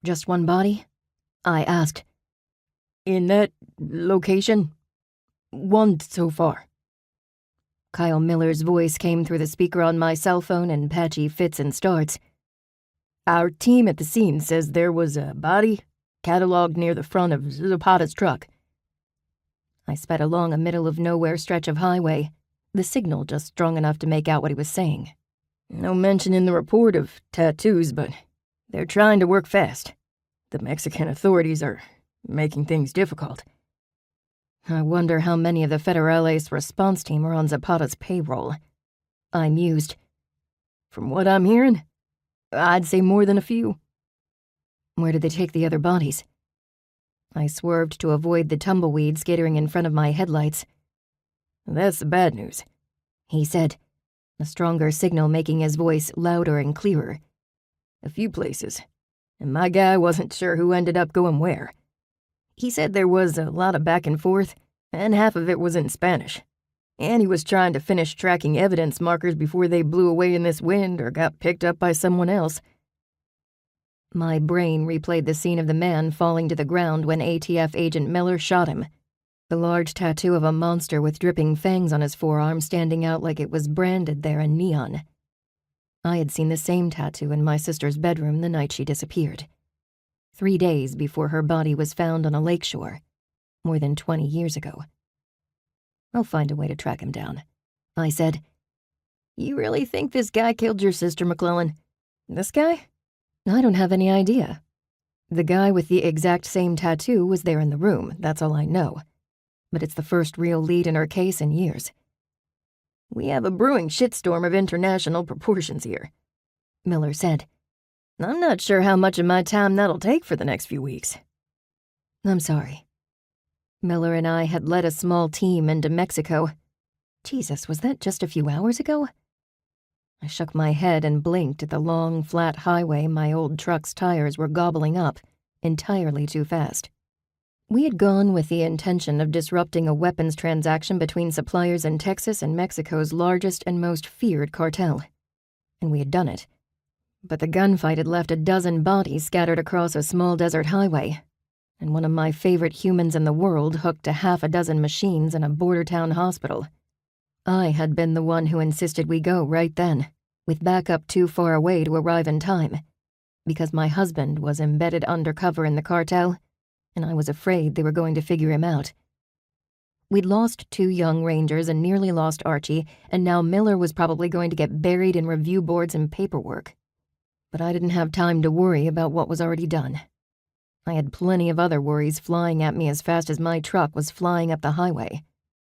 Just one body? I asked. In that location? One so far. Kyle Miller's voice came through the speaker on my cell phone in patchy fits and starts. Our team at the scene says there was a body cataloged near the front of Zapata's truck. I sped along a middle-of-nowhere stretch of highway, the signal just strong enough to make out what he was saying. No mention in the report of tattoos, but they're trying to work fast. The Mexican authorities are making things difficult. I wonder how many of the Federales response team are on Zapata's payroll. I mused. From what I'm hearing, I'd say more than a few. Where did they take the other bodies? I swerved to avoid the tumbleweed skittering in front of my headlights. That's the bad news, he said, a stronger signal making his voice louder and clearer. A few places, and my guy wasn't sure who ended up going where. He said there was a lot of back and forth, and half of it was in Spanish. And he was trying to finish tracking evidence markers before they blew away in this wind or got picked up by someone else. My brain replayed the scene of the man falling to the ground when ATF agent Miller shot him. The large tattoo of a monster with dripping fangs on his forearm standing out like it was branded there in neon. I had seen the same tattoo in my sister's bedroom the night she disappeared. 3 days before her body was found on a lakeshore, more than 20 years ago. I'll find a way to track him down, I said. You really think this guy killed your sister, McClellan? This guy? I don't have any idea. The guy with the exact same tattoo was there in the room, that's all I know. But it's the first real lead in our case in years. We have a brewing shitstorm of international proportions here, Miller said. I'm not sure how much of my time that'll take for the next few weeks. I'm sorry. Miller and I had led a small team into Mexico. Jesus, was that just a few hours ago? I shook my head and blinked at the long, flat highway my old truck's tires were gobbling up, entirely too fast. We had gone with the intention of disrupting a weapons transaction between suppliers in Texas and Mexico's largest and most feared cartel. And we had done it. But the gunfight had left a dozen bodies scattered across a small desert highway, and one of my favorite humans in the world hooked to half a dozen machines in a border town hospital. I had been the one who insisted we go right then, with backup too far away to arrive in time, because my husband was embedded undercover in the cartel, and I was afraid they were going to figure him out. We'd lost 2 young rangers and nearly lost Archie, and now Miller was probably going to get buried in review boards and paperwork. But I didn't have time to worry about what was already done. I had plenty of other worries flying at me as fast as my truck was flying up the highway.